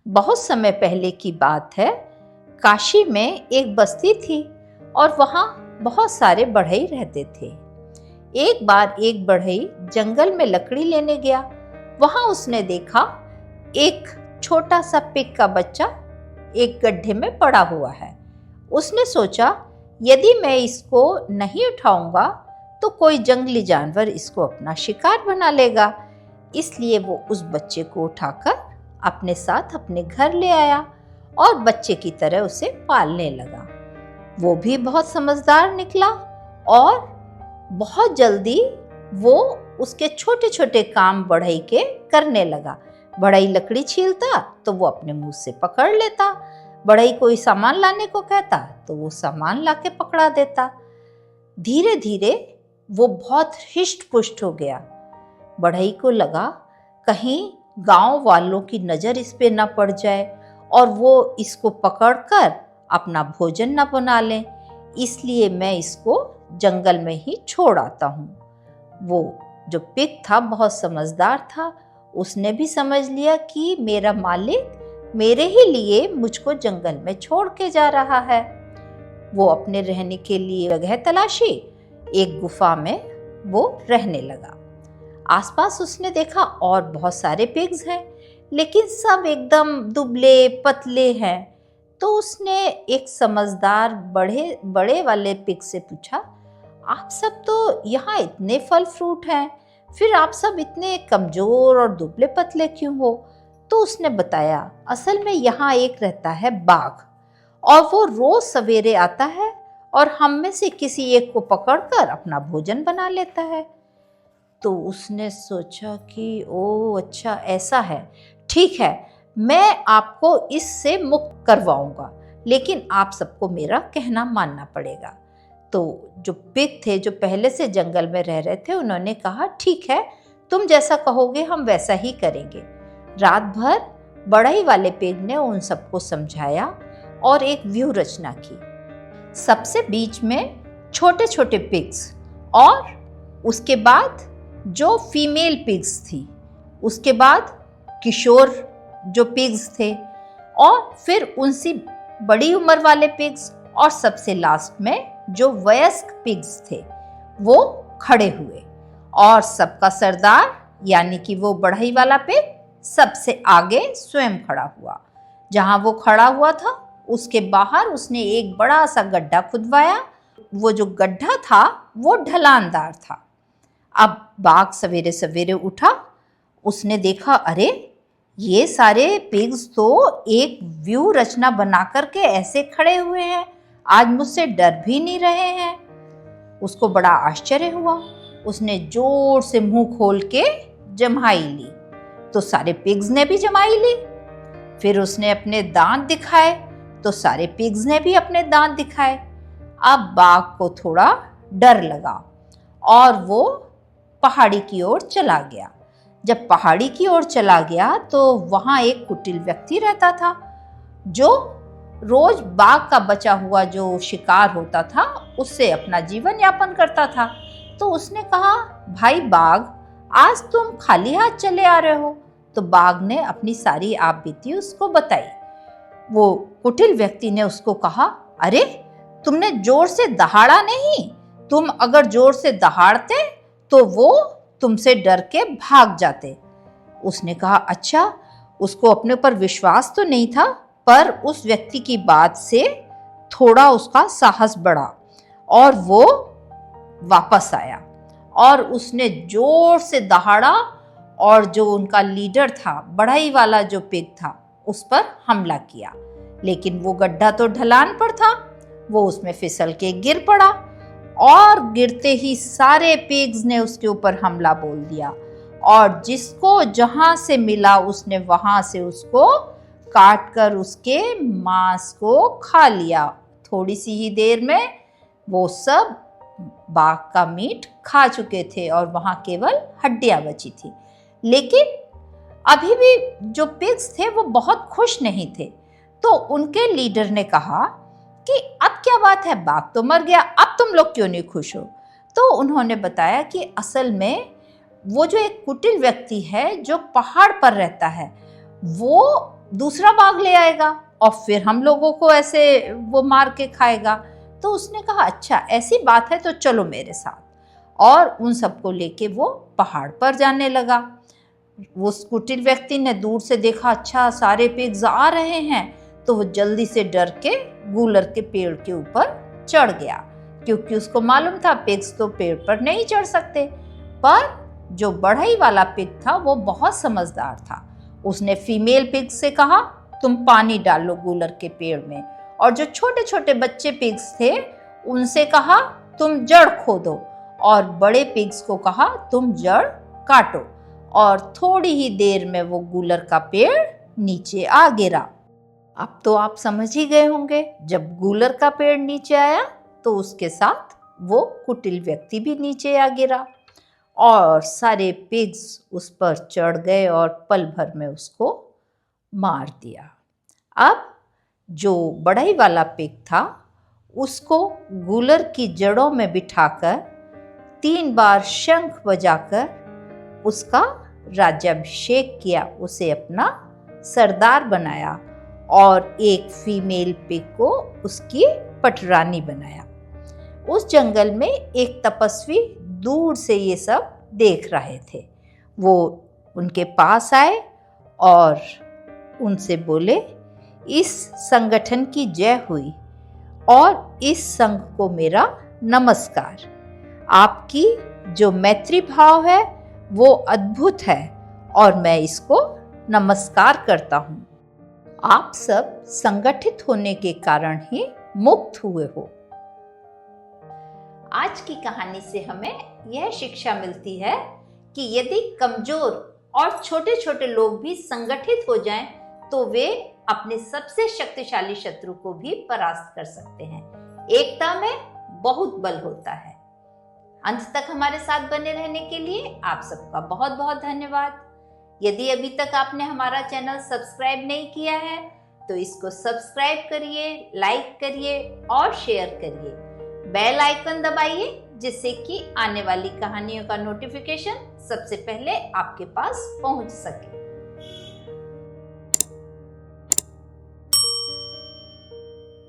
बहुत समय पहले की बात है। काशी में एक बस्ती थी और वहाँ बहुत सारे बढ़ई रहते थे। एक बार एक बढ़ई जंगल में लकड़ी लेने गया। वहाँ उसने देखा एक छोटा सा पिग का बच्चा एक गड्ढे में पड़ा हुआ है। उसने सोचा, यदि मैं इसको नहीं उठाऊंगा तो कोई जंगली जानवर इसको अपना शिकार बना लेगा। इसलिए वो उस बच्चे को उठाकर अपने साथ अपने घर ले आया और बच्चे की तरह उसे पालने लगा। वो भी बहुत समझदार निकला और बहुत जल्दी वो उसके छोटे छोटे काम बढ़ई के करने लगा। बढ़ई लकड़ी छीलता तो वो अपने मुंह से पकड़ लेता, बढ़ई कोई सामान लाने को कहता तो वो सामान लाके पकड़ा देता। धीरे धीरे वो बहुत हिष्ट पुष्ट हो गया। बढ़ई को लगा कहीं गांव वालों की नजर इस पे न पड़ जाए और वो इसको पकड़कर अपना भोजन न बना लें, इसलिए मैं इसको जंगल में ही छोड़ आता हूँ। वो जो पिग था बहुत समझदार था, उसने भी समझ लिया कि मेरा मालिक मेरे ही लिए मुझको जंगल में छोड़ के जा रहा है। वो अपने रहने के लिए जगह तलाशी, एक गुफा में वो रहने लगा। आसपास उसने देखा और बहुत सारे पिग्स हैं, लेकिन सब एकदम दुबले पतले हैं। तो उसने एक समझदार बड़े वाले पिग से पूछा, आप सब तो यहाँ इतने फल फ्रूट हैं, फिर आप सब इतने कमजोर और दुबले पतले क्यों हो? तो उसने बताया, असल में यहाँ एक रहता है बाघ और वो रोज सवेरे आता है और हम में से किसी एक को पकड़कर अपना भोजन बना लेता है। तो उसने सोचा कि ओ अच्छा ऐसा है, ठीक है, मैं आपको इससे मुक्त करवाऊंगा, लेकिन आप सबको मेरा कहना मानना पड़ेगा। तो जो पिग थे जो पहले से जंगल में रह रहे थे, उन्होंने कहा ठीक है, तुम जैसा कहोगे हम वैसा ही करेंगे। रात भर बढ़ई वाले पिग ने उन सबको समझाया और एक व्यूह रचना की। सबसे बीच में छोटे छोटे पिग्स और उसके बाद जो फीमेल पिग्स थी, उसके बाद किशोर जो पिग्स थे और फिर उनसे बड़ी उम्र वाले पिग्स और सबसे लास्ट में जो वयस्क पिग्स थे वो खड़े हुए और सबका सरदार यानी कि वो बढ़ई वाला पिग सबसे आगे स्वयं खड़ा हुआ। जहां वो खड़ा हुआ था उसके बाहर उसने एक बड़ा सा गड्ढा खुदवाया। वो जो गड्ढा था वो ढलानदार था। अब बाघ सवेरे सवेरे उठा, उसने देखा अरे ये सारे पिग्स तो एक व्यू रचना बना करके ऐसे खड़े हुए हैं, आज मुझसे डर भी नहीं रहे हैं। उसको बड़ा आश्चर्य हुआ। उसने जोर से मुंह खोल के जम्हाई ली तो सारे पिग्स ने भी जमाई ली। फिर उसने अपने दांत दिखाए तो सारे पिग्स ने भी अपने दांत दिखाए। अब बाघ को थोड़ा डर लगा और वो पहाड़ी की ओर चला गया। जब पहाड़ी की ओर चला गया तो वहां एक कुटिल व्यक्ति रहता था जो रोज बाघ का बचा हुआ जो शिकार होता था उससे अपना जीवन यापन करता था। तो उसने कहा, भाई बाघ, आज तुम खाली हाथ चले आ रहे हो? तो बाघ ने अपनी सारी आप बीती उसको बताई। वो कुटिल व्यक्ति ने उसको कहा, अरे तुमने जोर से दहाड़ा नहीं, तुम अगर जोर से दहाड़ते तो वो तुमसे डर के भाग जाते। उसने कहा, अच्छा। उसको अपने ऊपर विश्वास तो नहीं था, पर उस व्यक्ति की बात से थोड़ा उसका साहस बढ़ा और वो वापस आया और उसने जोर से दहाड़ा और जो उनका लीडर था, बढ़ई वाला जो पिग था, उस पर हमला किया। लेकिन वो गड्ढा तो ढलान पर था, वो उसमें फिसल के गिर पड़ा और गिरते ही सारे पिग्स ने उसके ऊपर हमला बोल दिया और जिसको जहां से मिला उसने वहां से उसको काट कर उसके मांस को खा लिया। थोड़ी सी ही देर में वो सब बाघ का मीट खा चुके थे और वहां केवल हड्डियां बची थी। लेकिन अभी भी जो पिग्स थे वो बहुत खुश नहीं थे। तो उनके लीडर ने कहा कि अब क्या बात है, बाघ तो मर गया, अब तुम लोग क्यों नहीं खुश हो? तो उन्होंने बताया कि असल में वो जो एक कुटिल व्यक्ति है जो पहाड़ पर रहता है, वो दूसरा बाघ ले आएगा और फिर हम लोगों को ऐसे वो मार के खाएगा। तो उसने कहा अच्छा ऐसी बात है तो चलो मेरे साथ, और उन सबको लेके वो पहाड़ पर जाने लगा। उस कुटिल व्यक्ति ने दूर से देखा अच्छा सारे पिग्स आ रहे हैं, तो वो जल्दी से डर के गूलर के पेड़ के ऊपर चढ़ गया, क्योंकि उसको मालूम था पिग्स तो पेड़ पर नहीं चढ़ सकते। पर जो बढ़ई वाला पिग था वो बहुत समझदार था। उसने फीमेल पिग से कहा तुम पानी डालो गूलर के पेड़ में, और जो छोटे छोटे बच्चे पिग्स थे उनसे कहा तुम जड़ खोदो, और बड़े पिग्स को कहा तुम जड़ काटो। और थोड़ी ही देर में वो गूलर का पेड़ नीचे आ गिरा। अब तो आप समझ ही गए होंगे, जब गूलर का पेड़ नीचे आया तो उसके साथ वो कुटिल व्यक्ति भी नीचे आ गिरा, और सारे पिग्स उस पर चढ़ गए और पल भर में उसको मार दिया। अब जो बढ़ई वाला पिग था उसको गूलर की जड़ों में बिठाकर 3 बार शंख बजाकर उसका राज्याभिषेक किया, उसे अपना सरदार बनाया, और एक फीमेल पिग को उसकी पटरानी बनाया। उस जंगल में एक तपस्वी दूर से ये सब देख रहे थे। वो उनके पास आए और उनसे बोले इस संगठन की जय हुई और इस संघ को मेरा नमस्कार। आपकी जो मैत्री भाव है वो अद्भुत है और मैं इसको नमस्कार करता हूँ। आप सब संगठित होने के कारण ही मुक्त हुए हो। आज की कहानी से हमें यह शिक्षा मिलती है कि यदि कमजोर और छोटे छोटे लोग भी संगठित हो जाएं, तो वे अपने सबसे शक्तिशाली शत्रु को भी परास्त कर सकते हैं। एकता में बहुत बल होता है। अंत तक हमारे साथ बने रहने के लिए आप सबका बहुत बहुत धन्यवाद। यदि अभी तक आपने हमारा चैनल सब्सक्राइब नहीं किया है तो इसको सब्सक्राइब करिए, लाइक करिए और शेयर करिए। बेल आइकन दबाइए जिससे कि आने वाली कहानियों का नोटिफिकेशन सबसे पहले आपके पास पहुंच सके।